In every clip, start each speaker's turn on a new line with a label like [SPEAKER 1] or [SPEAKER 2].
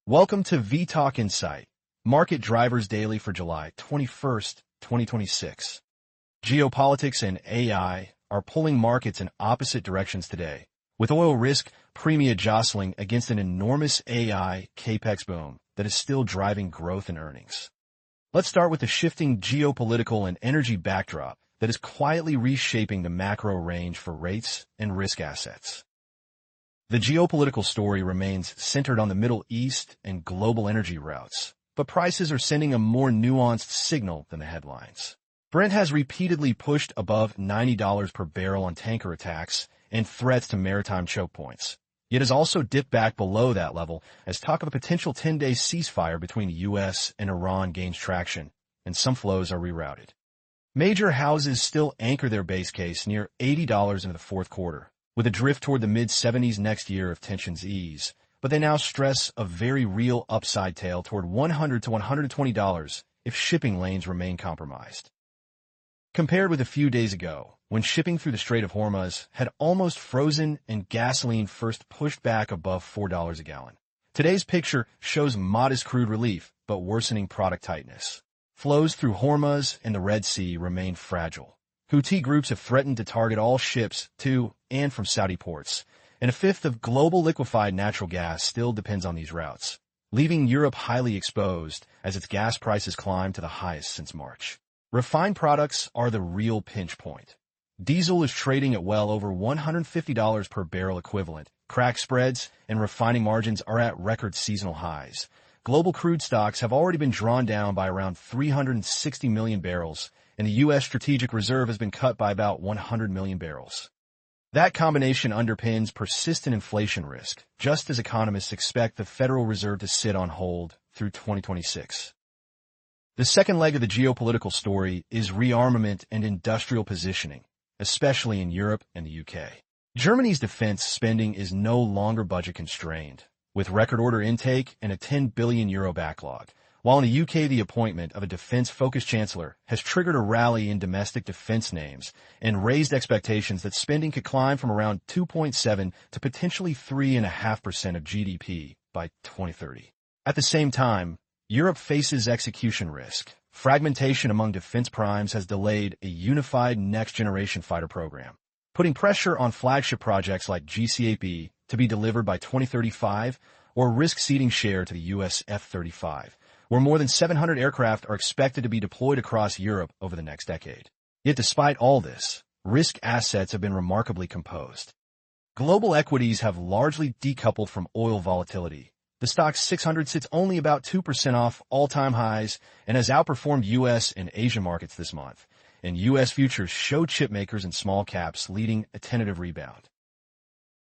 [SPEAKER 1] Welcome to vTalkInsight, Market Drivers Daily for July 21st, 2026. Geopolitics and AI are pulling markets in opposite directions today, with oil risk premia jostling against an enormous AI capex boom that is still driving growth in earnings. Let's start with the shifting geopolitical and energy backdrop that is quietly reshaping the macro range for rates and risk assets. The geopolitical story remains centered on the Middle East and global energy routes, but prices are sending a more nuanced signal than the headlines. Brent has repeatedly pushed above $90 per barrel on tanker attacks and threats to maritime choke points, yet has also dipped back below that level as talk of a potential 10-day ceasefire between the U.S. and Iran gains traction, and some flows are rerouted. Major houses still anchor their base case near $80 into the fourth quarter, with a drift toward the mid-70s next year if tensions ease, but they now stress a very real upside tail toward $100 to $120 if shipping lanes remain compromised. Compared with a few days ago, when shipping through the Strait of Hormuz had almost frozen and gasoline first pushed back above $4 a gallon. Today's picture shows modest crude relief, but worsening product tightness. Flows through Hormuz and the Red Sea remain fragile. Houthi groups have threatened to target all ships to and from Saudi ports, and a fifth of global liquefied natural gas still depends on these routes, leaving Europe highly exposed as its gas prices climb to the highest since March. Refined products are the real pinch point. Diesel is trading at well over $150 per barrel equivalent. Crack spreads and refining margins are at record seasonal highs. Global crude stocks have already been drawn down by around 360 million barrels, and the U.S. Strategic Reserve has been cut by about 100 million barrels. That combination underpins persistent inflation risk, just as economists expect the Federal Reserve to sit on hold through 2026. The second leg of the geopolitical story is rearmament and industrial positioning, especially in Europe and the UK. Germany's defense spending is no longer budget-constrained, with record order intake and a €10 billion backlog, while in the UK the appointment of a defense-focused chancellor has triggered a rally in domestic defense names and raised expectations that spending could climb from around 2.7 to potentially 3.5% of GDP by 2030. At the same time, Europe faces execution risk. Fragmentation among defense primes has delayed a unified next-generation fighter program, putting pressure on flagship projects like GCAP to be delivered by 2035 or risk ceding share to the U.S. F-35, where more than 700 aircraft are expected to be deployed across Europe over the next decade. Yet despite all this, risk assets have been remarkably composed. Global equities have largely decoupled from oil volatility. The Stoxx 600 sits only about 2% off all-time highs and has outperformed U.S. and Asian markets this month, and U.S. futures show chipmakers and small caps leading a tentative rebound.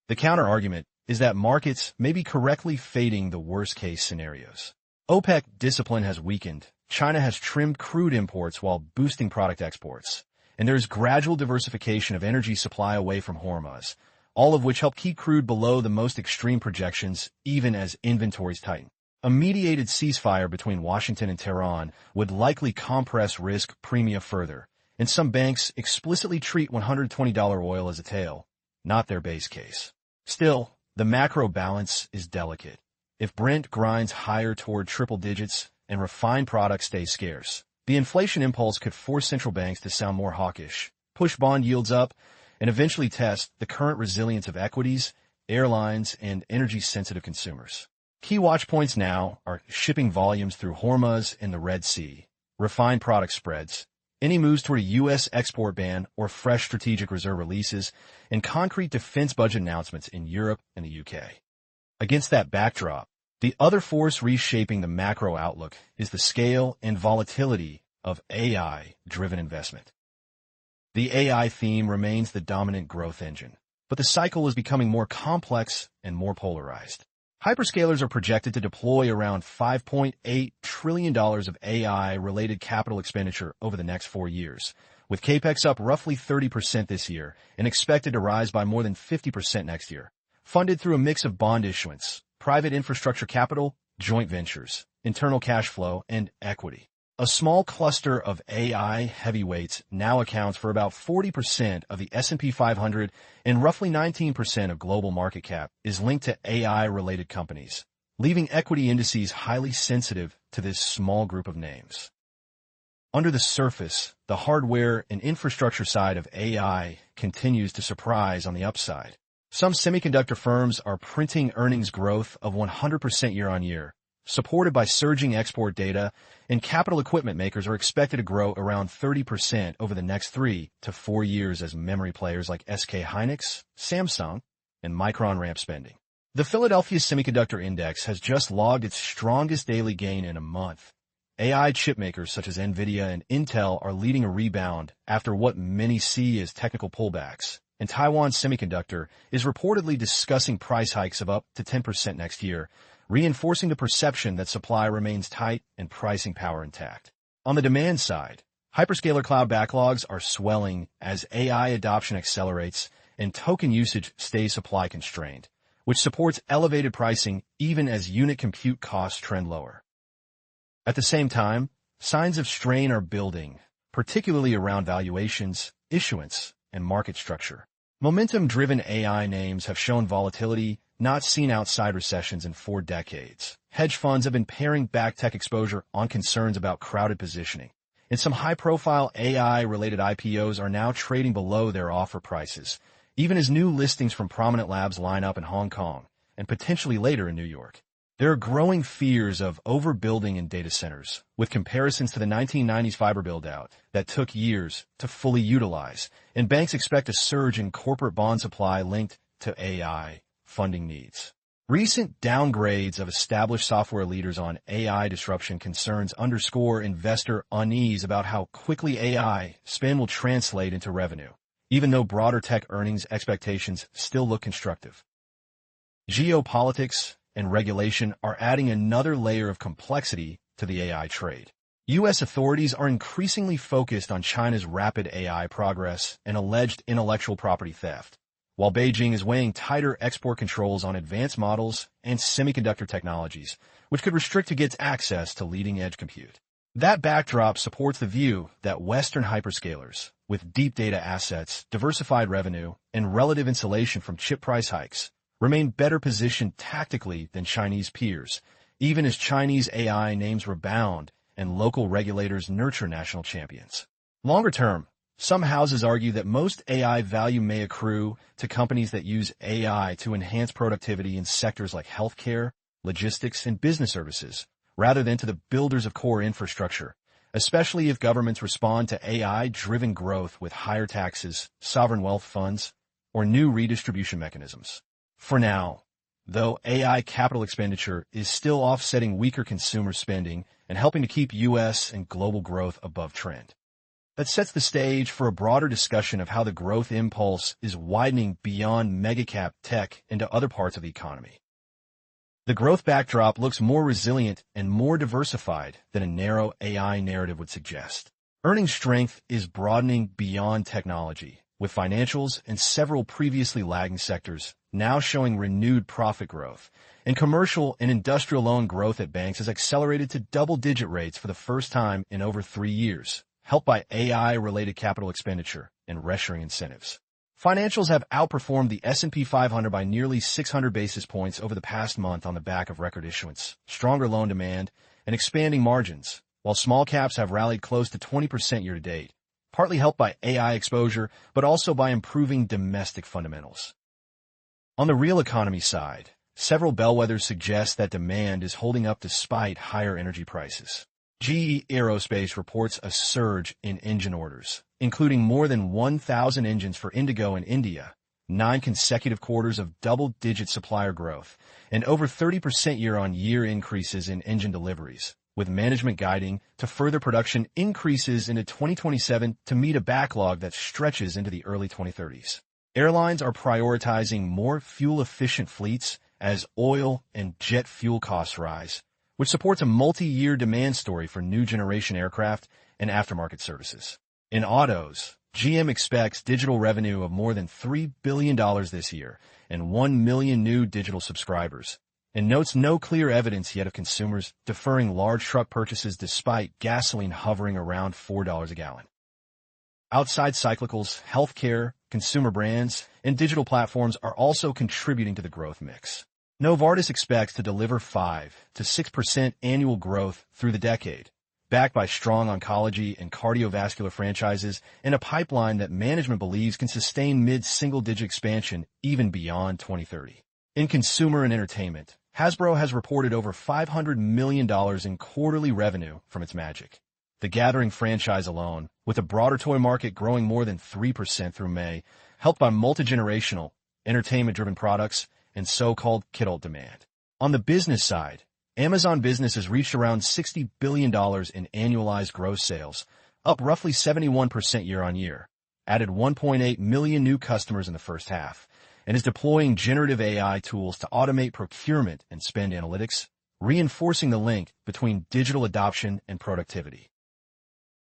[SPEAKER 1] The counter-argument is that markets may be correctly fading the worst-case scenarios. OPEC discipline has weakened, China has trimmed crude imports while boosting product exports, and there is gradual diversification of energy supply away from Hormuz, all of which help keep crude below the most extreme projections even as inventories tighten. A mediated ceasefire between Washington and Tehran would likely compress risk premia further, and some banks explicitly treat $120 oil as a tail, not their base case. Still, the macro balance is delicate. If Brent grinds higher toward triple digits and refined products stay scarce, the inflation impulse could force central banks to sound more hawkish, push bond yields up, and eventually test the current resilience of equities, airlines, and energy-sensitive consumers. Key watch points now are shipping volumes through Hormuz and the Red Sea, refined product spreads, any moves toward a U.S. export ban or fresh strategic reserve releases, and concrete defense budget announcements in Europe and the UK. Against that backdrop, the other force reshaping the macro outlook is the scale and volatility of AI-driven investment. The AI theme remains the dominant growth engine, but the cycle is becoming more complex and more polarized. Hyperscalers are projected to deploy around $5.8 trillion of AI-related capital expenditure over the next 4 years, with capex up roughly 30% this year and expected to rise by more than 50% next year, funded through a mix of bond issuance, private infrastructure capital, joint ventures, internal cash flow, and equity. A small cluster of AI heavyweights now accounts for about 40% of the S&P 500 and roughly 19% of global market cap is linked to AI-related companies, leaving equity indices highly sensitive to this small group of names. Under the surface, the hardware and infrastructure side of AI continues to surprise on the upside. Some semiconductor firms are printing earnings growth of 100% year-on-year, supported by surging export data, and capital equipment makers are expected to grow around 30% over the next 3 to 4 years as memory players like SK Hynix, Samsung, and Micron ramp spending. The Philadelphia Semiconductor Index has just logged its strongest daily gain in a month. AI chipmakers such as NVIDIA and Intel are leading a rebound after what many see as technical pullbacks, and Taiwan Semiconductor is reportedly discussing price hikes of up to 10% next year, reinforcing the perception that supply remains tight and pricing power intact. On the demand side, hyperscaler cloud backlogs are swelling as AI adoption accelerates and token usage stays supply constrained, which supports elevated pricing even as unit compute costs trend lower. At the same time, signs of strain are building, particularly around valuations, issuance, and market structure. Momentum-driven AI names have shown volatility not seen outside recessions in 4 decades. Hedge funds have been paring back tech exposure on concerns about crowded positioning, and some high-profile AI-related IPOs are now trading below their offer prices, even as new listings from prominent labs line up in Hong Kong and potentially later in New York. There are growing fears of overbuilding in data centers, with comparisons to the 1990s fiber build-out that took years to fully utilize, and banks expect a surge in corporate bond supply linked to AI funding needs. Recent downgrades of established software leaders on AI disruption concerns underscore investor unease about how quickly AI spend will translate into revenue, even though broader tech earnings expectations still look constructive. Geopolitics and regulation are adding another layer of complexity to the AI trade. U.S. authorities are increasingly focused on China's rapid AI progress and alleged intellectual property theft, while Beijing is weighing tighter export controls on advanced models and semiconductor technologies, which could restrict its access to leading-edge compute. That backdrop supports the view that Western hyperscalers, with deep data assets, diversified revenue, and relative insulation from chip price hikes, remain better positioned tactically than Chinese peers, even as Chinese AI names rebound and local regulators nurture national champions. Longer term, some houses argue that most AI value may accrue to companies that use AI to enhance productivity in sectors like healthcare, logistics, and business services, rather than to the builders of core infrastructure, especially if governments respond to AI-driven growth with higher taxes, sovereign wealth funds, or new redistribution mechanisms. For now, though, AI capital expenditure is still offsetting weaker consumer spending and helping to keep U.S. and global growth above trend. That sets the stage for a broader discussion of how the growth impulse is widening beyond megacap tech into other parts of the economy. The growth backdrop looks more resilient and more diversified than a narrow AI narrative would suggest. Earnings strength is broadening beyond technology, with financials and several previously lagging sectors now showing renewed profit growth, and commercial and industrial loan growth at banks has accelerated to double-digit rates for the first time in over 3 years, helped by AI-related capital expenditure and reshoring incentives. Financials have outperformed the S&P 500 by nearly 600 basis points over the past month on the back of record issuance, stronger loan demand, and expanding margins, while small caps have rallied close to 20% year-to-date, partly helped by AI exposure, but also by improving domestic fundamentals. On the real economy side, several bellwethers suggest that demand is holding up despite higher energy prices. GE Aerospace reports a surge in engine orders, including more than 1,000 engines for Indigo in India, 9 consecutive quarters of double-digit supplier growth, and over 30% year-on-year increases in engine deliveries, with management guiding to further production increases into 2027 to meet a backlog that stretches into the early 2030s. Airlines are prioritizing more fuel-efficient fleets as oil and jet fuel costs rise, which supports a multi-year demand story for new-generation aircraft and aftermarket services. In autos, GM expects digital revenue of more than $3 billion this year and 1 million new digital subscribers, and notes no clear evidence yet of consumers deferring large truck purchases despite gasoline hovering around $4 a gallon. Outside cyclicals, healthcare, consumer brands, and digital platforms are also contributing to the growth mix. Novartis expects to deliver 5 to 6% annual growth through the decade, backed by strong oncology and cardiovascular franchises and a pipeline that management believes can sustain mid-single-digit expansion even beyond 2030. In consumer and entertainment, Hasbro has reported over $500 million in quarterly revenue from its Magic the Gathering franchise alone, with the broader toy market growing more than 3% through May, helped by multi-generational, entertainment-driven products and so-called kidult demand. On the business side, Amazon Business has reached around $60 billion in annualized gross sales, up roughly 71% year-on-year, added 1.8 million new customers in the first half, and is deploying generative AI tools to automate procurement and spend analytics, reinforcing the link between digital adoption and productivity.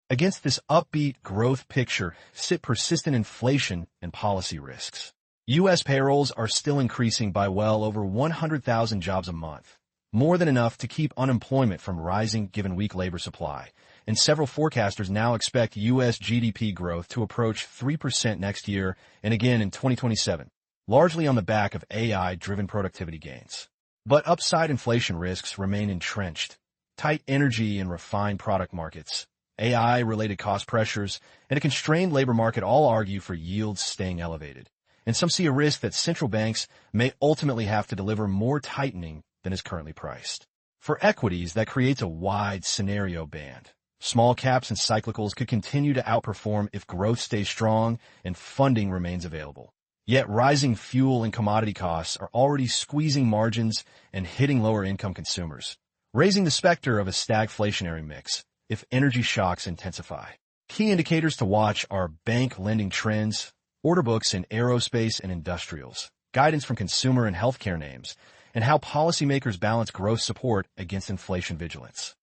[SPEAKER 1] Against this upbeat growth picture sit persistent inflation and policy risks. U.S. payrolls are still increasing by well over 100,000 jobs a month, more than enough to keep unemployment from rising given weak labor supply, and several forecasters now expect U.S. GDP growth to approach 3% next year and again in 2027, largely on the back of AI-driven productivity gains. But upside inflation risks remain entrenched. Tight energy and refined product markets, AI-related cost pressures, and a constrained labor market all argue for yields staying elevated. And some see a risk that central banks may ultimately have to deliver more tightening than is currently priced. For equities, that creates a wide scenario band. Small caps and cyclicals could continue to outperform if growth stays strong and funding remains available. Yet rising fuel and commodity costs are already squeezing margins and hitting lower-income consumers, raising the specter of a stagflationary mix if energy shocks intensify. Key indicators to watch are bank lending trends, order books in aerospace and industrials, guidance from consumer and healthcare names, and how policymakers balance growth support against inflation vigilance.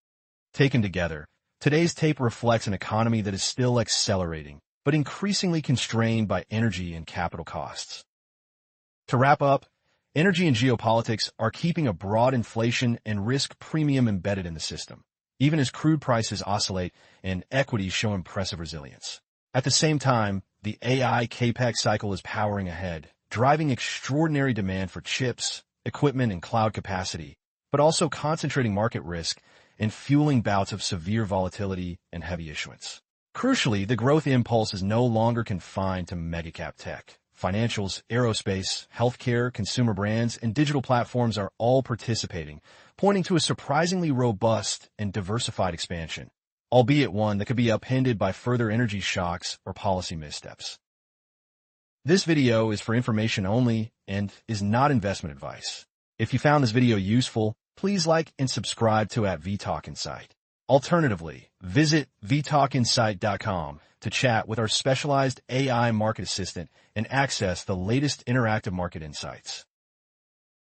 [SPEAKER 1] Taken together, today's tape reflects an economy that is still accelerating, but increasingly constrained by energy and capital costs. To wrap up, energy and geopolitics are keeping a broad inflation and risk premium embedded in the system, even as crude prices oscillate and equities show impressive resilience. At the same time, the AI capex cycle is powering ahead, driving extraordinary demand for chips, equipment, and cloud capacity, but also concentrating market risk and fueling bouts of severe volatility and heavy issuance. Crucially, the growth impulse is no longer confined to megacap tech. Financials, aerospace, healthcare, consumer brands, and digital platforms are all participating, pointing to a surprisingly robust and diversified expansion, albeit one that could be upended by further energy shocks or policy missteps. This video is for information only and is not investment advice. If you found this video useful, please like and subscribe to vTalkInsight. Alternatively, visit vTalkInsight.com to chat with our specialized AI market assistant and access the latest interactive market insights.